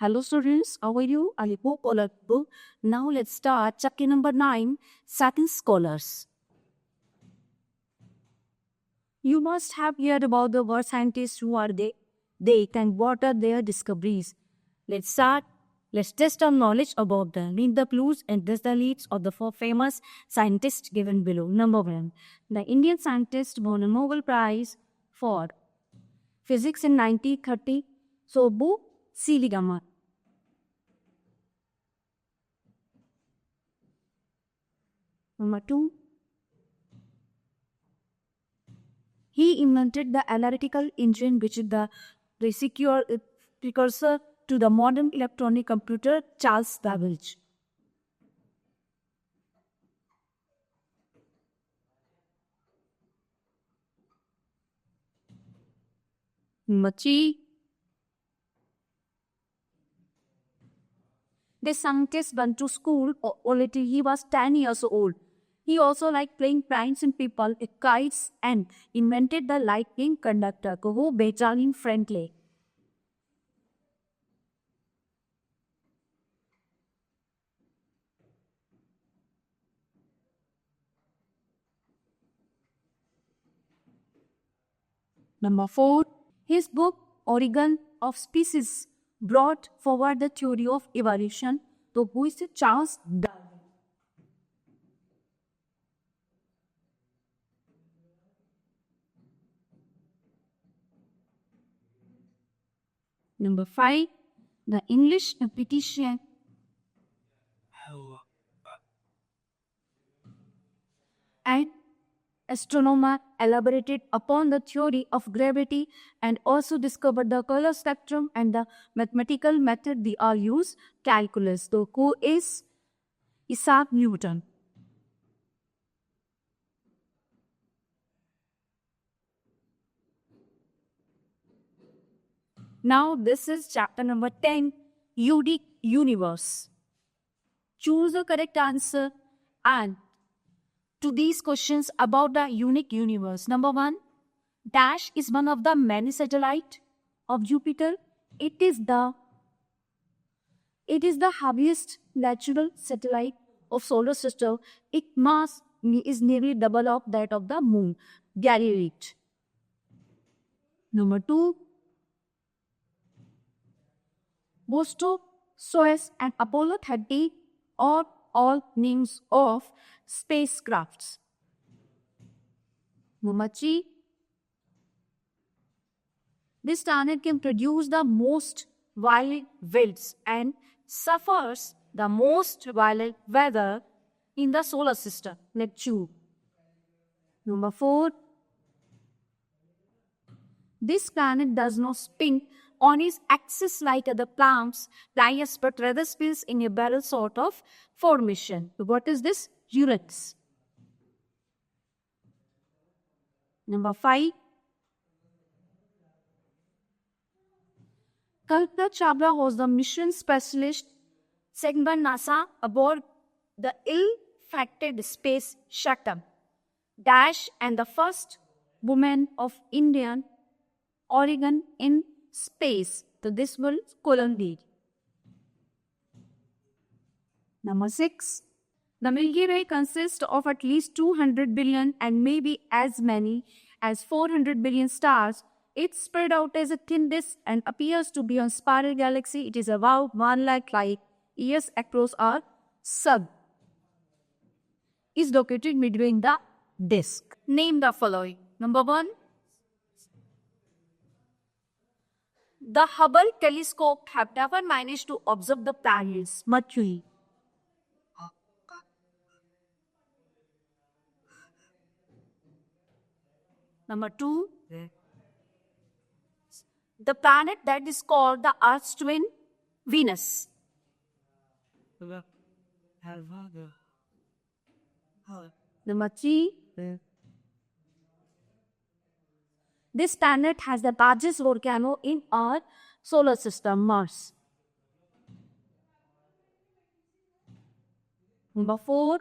Hello students, how are you? I hope all are good. Now let's start chapter number 9, Satin Scholars. You must have heard about the world scientists who are they and what are their discoveries. Let's start. Let's test our knowledge about them. Read the clues and test the leads of the four famous scientists given below. Number 1. The Indian scientist won a Nobel Prize for Physics in 1930, Sobu Siligama. Number 2. He invented the analytical engine, which is the precursor to the modern electronic computer, Charles Babbage. Machi. The scientist went to school only till he was 10 years old. He also liked playing pranks on people, kites, and invented the lightning conductor, who Benjamin Franklin. Number 4. His book, Origin of Species, brought forward the theory of evolution, to who is Charles Darwin. Number 5. The English mathematician and astronomer elaborated upon the theory of gravity and also discovered the color spectrum and the mathematical method they are used, calculus. So who is Isaac Newton? Now this is chapter number 10, Unique Universe. Choose the correct answer and to these questions about the unique universe. Number 1, Dash is one of the many satellites of Jupiter. It is the heaviest natural satellite of solar system. Its mass is nearly double of that of the moon. Ganymede. Number 2, Vostok, Soyuz, and Apollo 30 are all names of spacecrafts. Number 3, this planet can produce the most violent winds and suffers the most violent weather in the solar system. Neptune. Number 4, this planet does not spin on its axis like other planets, but rather spins in a barrel sort of formation. So what is this? Uranus. Number 5, Kalpana Chawla was the mission specialist sent by NASA aboard the ill-fated space shuttle Dash and the first woman of Indian origin in space. So this will Columbia. Number 6. The Milky Way consists of at least 200 billion and maybe as many as 400 billion stars. It's spread out as a thin disk and appears to be a spiral galaxy. It is about 1 lakh light years across our sun. Is located between the disk. Name the following. Number 1. The Hubble telescope have never managed to observe the planets Mercury. Number 2, the planet that is called the Earth's twin, Venus. Number 3, this planet has the largest volcano in our solar system, Mars. Number 4,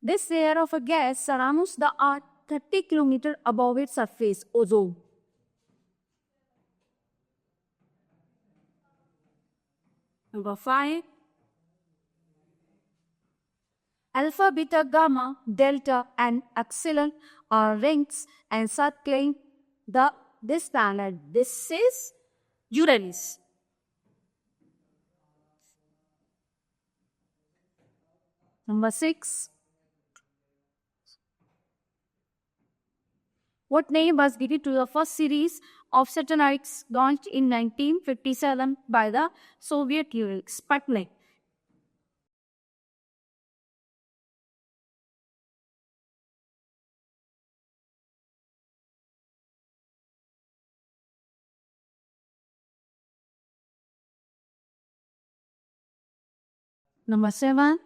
this layer of a gas surrounds the Earth 30 km above its surface, ozone. Number 5. Alpha, beta, gamma, delta, and epsilon are rings encircling this planet. This is Uranus. Number 6. What name was given to the first series of satellites launched in 1957 by the Soviet Union? Sputnik. Number 7.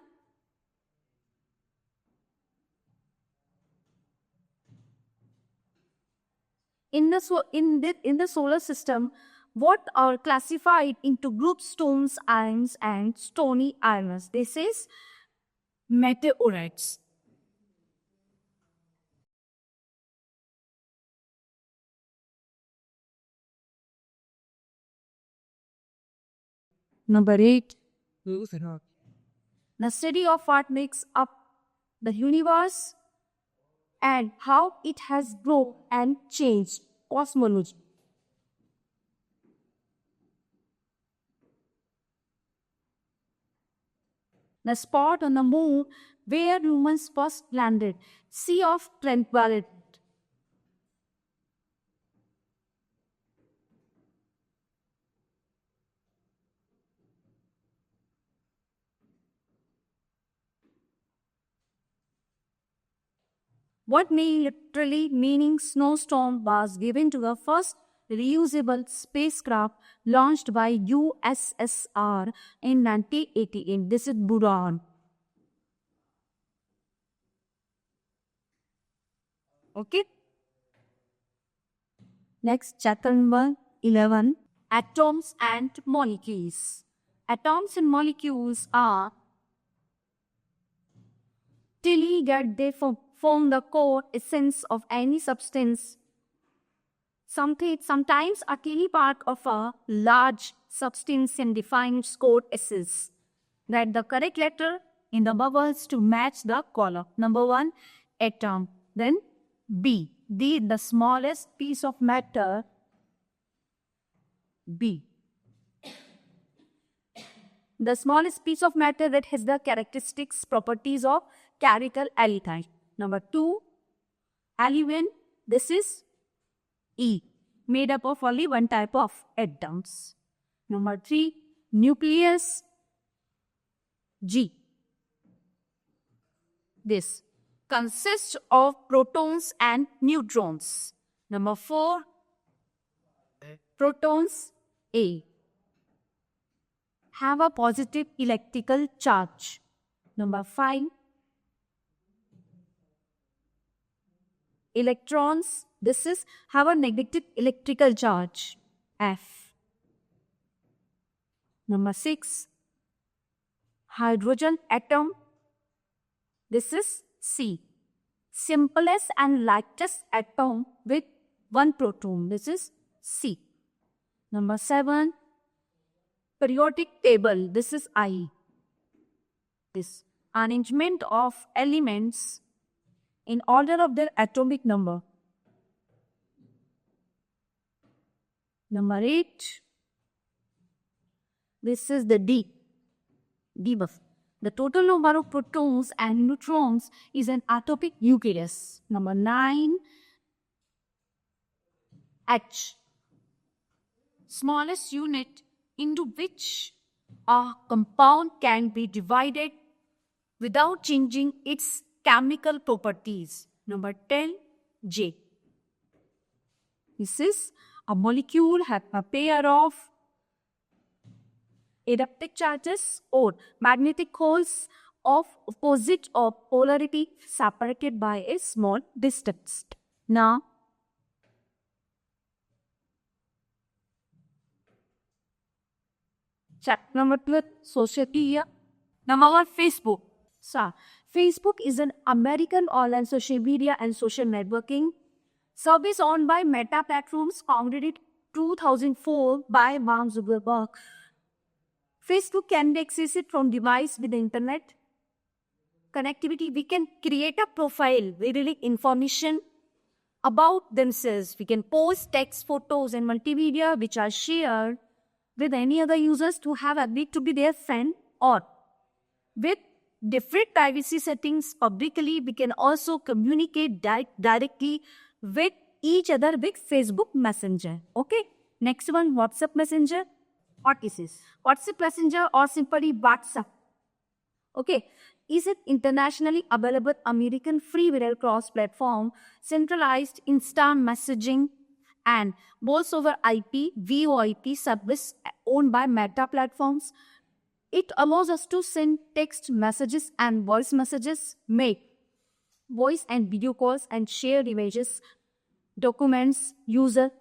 In the solar system, what are classified into group stones, ions, and stony ions? This is meteorites. Number 8. The study of what makes up the universe and how it has grown and changed. Cosmology. The spot on the moon where humans first landed. Sea of Tranquility. What literally meaning snowstorm was given to the first reusable spacecraft launched by USSR in 1988. This is Buran. Okay. Next, chapter number 11. Atoms and molecules. Atoms and molecules are till that they form the core essence of any substance. Sometimes a tiny part of a large substance and defines core essence. Write the correct letter in the bubbles to match the column. Number 1, atom. Then B. The smallest piece of matter. B. The smallest piece of matter that has the characteristics, properties of chemical element. Number 2, element. This is E, made up of only one type of atoms. Number 3, nucleus. G. This consists of protons and neutrons. Number 4, protons. A. Have a positive electrical charge. Number 5, electrons. This is have a negative electrical charge. F. Number 6, hydrogen atom. This is C. Simplest and lightest atom with one proton. This is C. Number 7, periodic table. This is I. This arrangement of elements in order of their atomic number. Number 8, this is the D. Debuff. The total number of protons and neutrons is an atomic nucleus. Number 9, H. Smallest unit into which a compound can be divided without changing its chemical properties. Number 10, J. This is a molecule has a pair of electric charges or magnetic holes of opposite or polarity separated by a small distance. Now, chapter number 12, social media. Number 1, Facebook. So, Facebook is an American online social media and social networking service owned by Meta Platforms, founded in 2004 by Mark Zuckerberg. Facebook can be accessed from device with the internet connectivity. We can create a profile with really information about themselves. We can post text, photos, and multimedia which are shared with any other users to have agreed to be their friend, or with different privacy settings publicly. We can also communicate directly with each other with Facebook Messenger. Okay. Next one, WhatsApp Messenger. What is this? WhatsApp Messenger, or simply WhatsApp. Okay, is an internationally available American freeware cross-platform centralized instant messaging and voice over IP VoIP service owned by Meta Platforms. It allows us to send text messages and voice messages, make voice and video calls, and share images, documents, user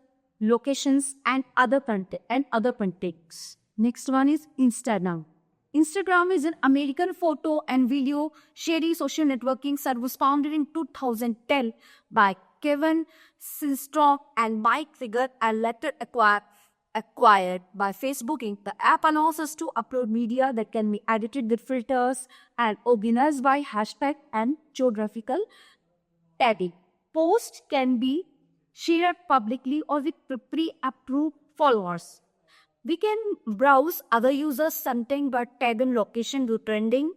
locations, and other contacts. Next one is Instagram. Instagram is an American photo and video sharing social networking service founded in 2010 by Kevin Systrom and Mike Krieger, and later acquired by Facebook Inc. The app allows us to upload media that can be edited with filters and organized by hashtag and geographical tagging. Posts can be shared publicly or with pre-approved followers. We can browse other users' content but tag in location to trending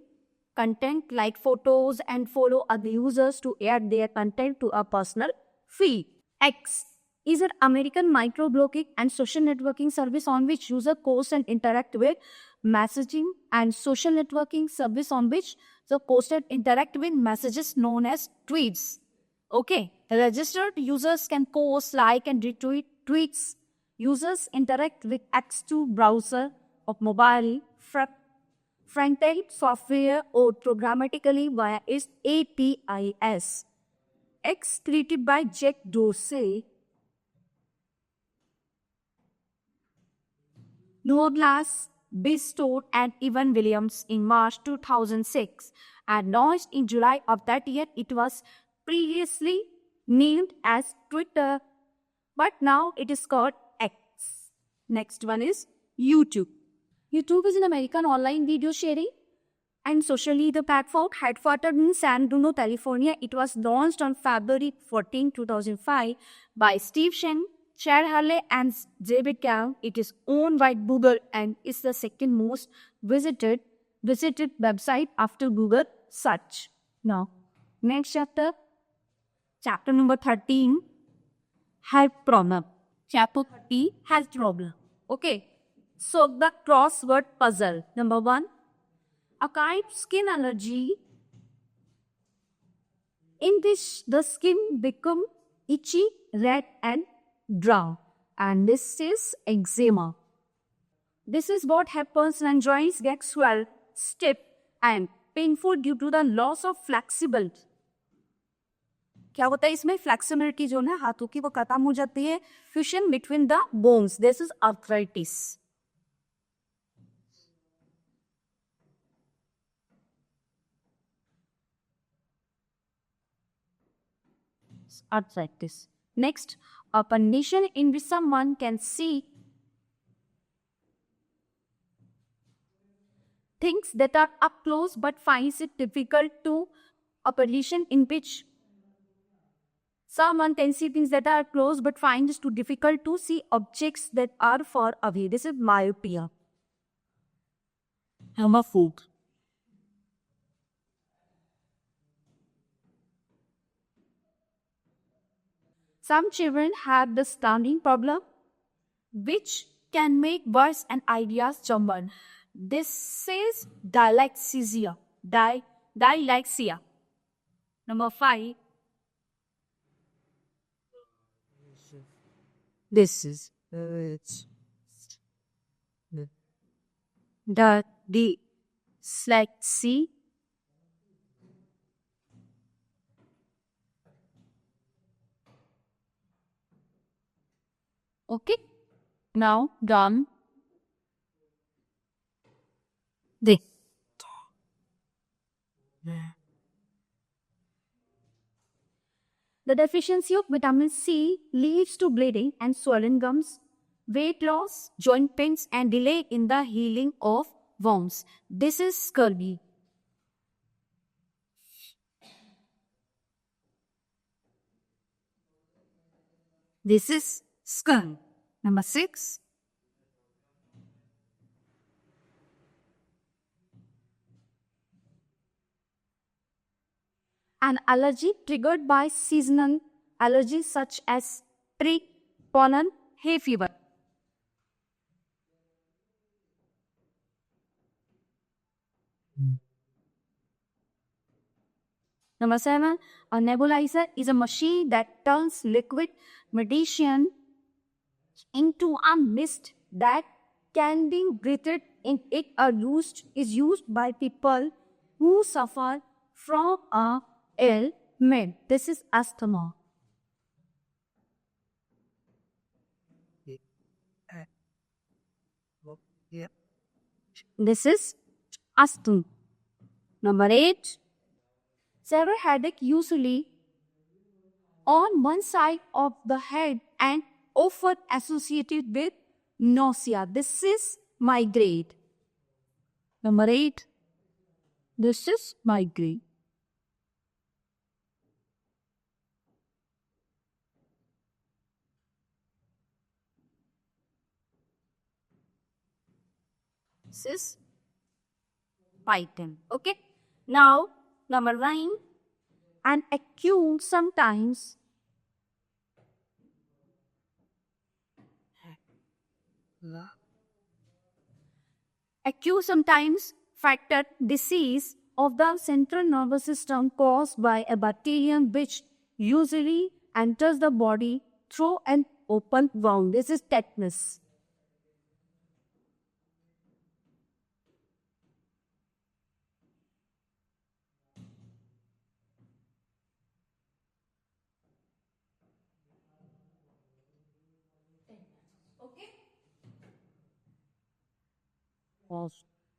content like photos and follow other users to add their content to a personal feed. X is an American microblogging and social networking service on which users post and interact with messaging, and social networking service on which the post and interact with messages known as tweets. Okay, registered users can post, like, and retweet tweets. Users interact with X2 browser of mobile front-end software or programmatically via its APIs. X, created by Jack Dorsey, Noah Glass, Bestowed, and Evan Williams in March 2006 and launched in July of that year. It was previously named as Twitter, but now it is called X. Next one is YouTube. YouTube is an American online video sharing and social media platform headquartered in San Bruno, California. It was launched on February 14, 2005 by Steve Shen, Chad Hurley, and David Cao. It is owned by Google and is the second most visited website after Google search. Now, next chapter number 13, health problem. Chapter 30, health problem. Okay, so the crossword puzzle. Number 1, a kind of skin allergy in which the skin become itchy, red, and dry, and this is eczema. This is what happens when joints get swelled, stiff, and painful due to the loss of flexibility. क्या होता है इसमें? Flexibility जो है हाथों की वो खत्म हो जाती है. Fusion between the bones. This is arthritis. Arthritis. Next, a condition in which someone can see things that are up close but finds it difficult to, a condition in which someone can see things that are close but finds it too difficult to see objects that are far away. This is myopia. Homophobia. Some children have the stunning problem, which can make words and ideas jumble. This is dyslexia. Dyslexia. Number 5. This is the dyslexia. Okay, now done. The deficiency of vitamin C leads to bleeding and swollen gums, weight loss, joint pains, and delay in the healing of worms. This is scurvy. This is skull. Number 6. An allergy triggered by seasonal allergies such as tree, pollen, hay fever. Number 7, a nebulizer is a machine that turns liquid medication into a mist that can be breathed in. It is used by people who suffer from a ailment. This is asthma. This is asthma. Number 8, severe headache usually on one side of the head and often associated with nausea. This is migraine. Number 8, this is migraine. This is python. Okay. Now, number 9, an acute sometimes factor disease of the central nervous system caused by a bacterium which usually enters the body through an open wound. This is tetanus.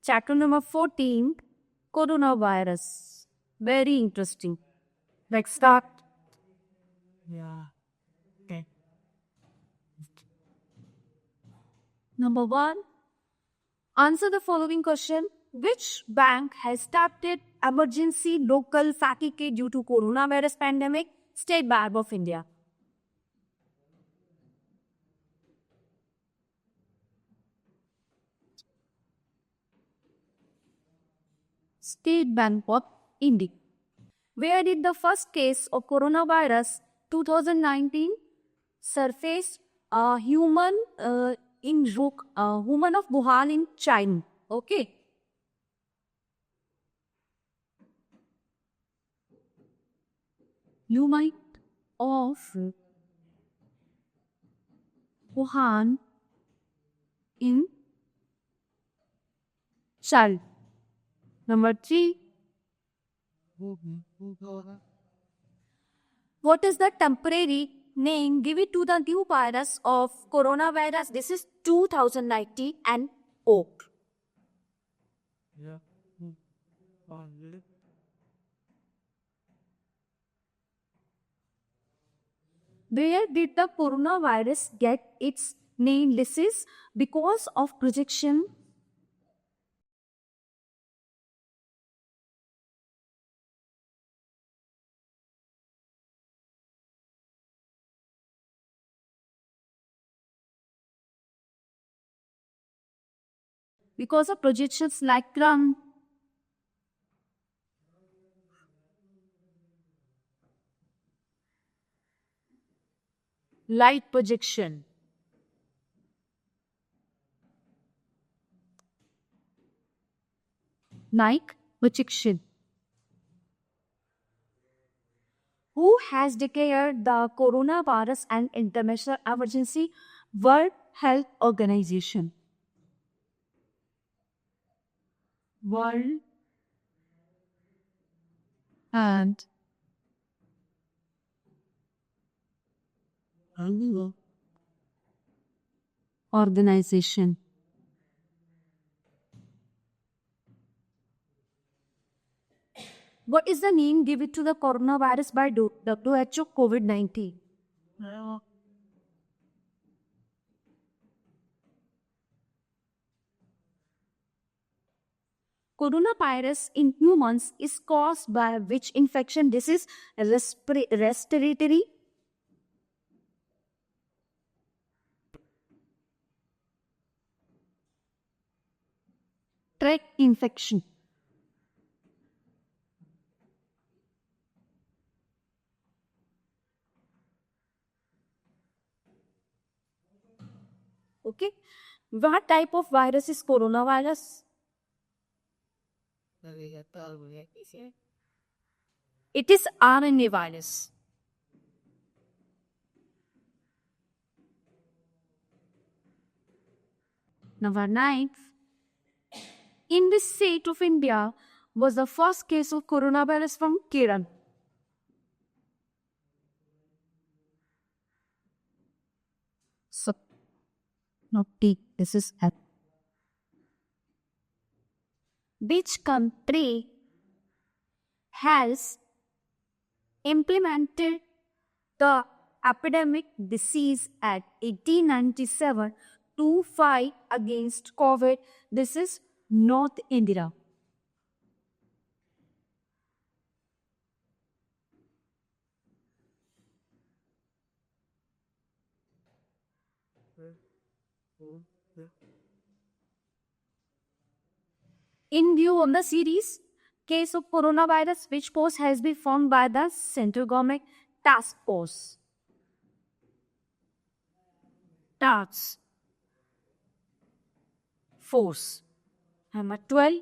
Chapter number 14, coronavirus. Very interesting. Let's start. Yeah. Okay. Number 1, answer the following question. Which bank has started emergency local fatigue due to coronavirus pandemic? State Bank of India. State Bank of India. Where did the first case of coronavirus 2019 surface? A human human of Wuhan in China. Okay. Human of Wuhan in China. Number 3. What is the temporary name given to the new virus of coronavirus? This is 2019 and oak. Yeah. Where did the coronavirus get its name? This is because of projection. Because of projections like ground. Light projection. Like projection. Who has declared the coronavirus an international emergency? World Health Organization. World and Organization. What is the name given to the coronavirus by WHO? COVID-19. Coronavirus in humans is caused by which infection? This is respiratory tract infection. Okay. What type of virus is coronavirus? It is RNA virus. Number 9. In the state of India was the first case of coronavirus from Kerala. So, not T, this is F. Which country has implemented the epidemic disease at 1897 to fight against COVID? This is North India. In view of the series case of coronavirus, which post has been formed by the Central Government Task Force? Task Force. Number 12.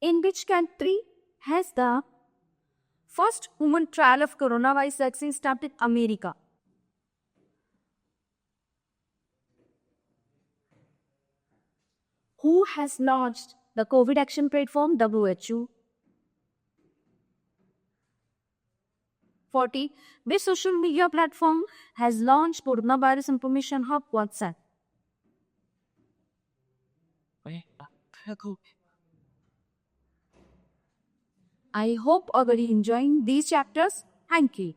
In which country has the first human trial of coronavirus vaccine started? America. Who has launched the COVID action platform? WHO. 40. Which social media platform has launched coronavirus information hub? WhatsApp. I hope you are enjoying these chapters. Thank you.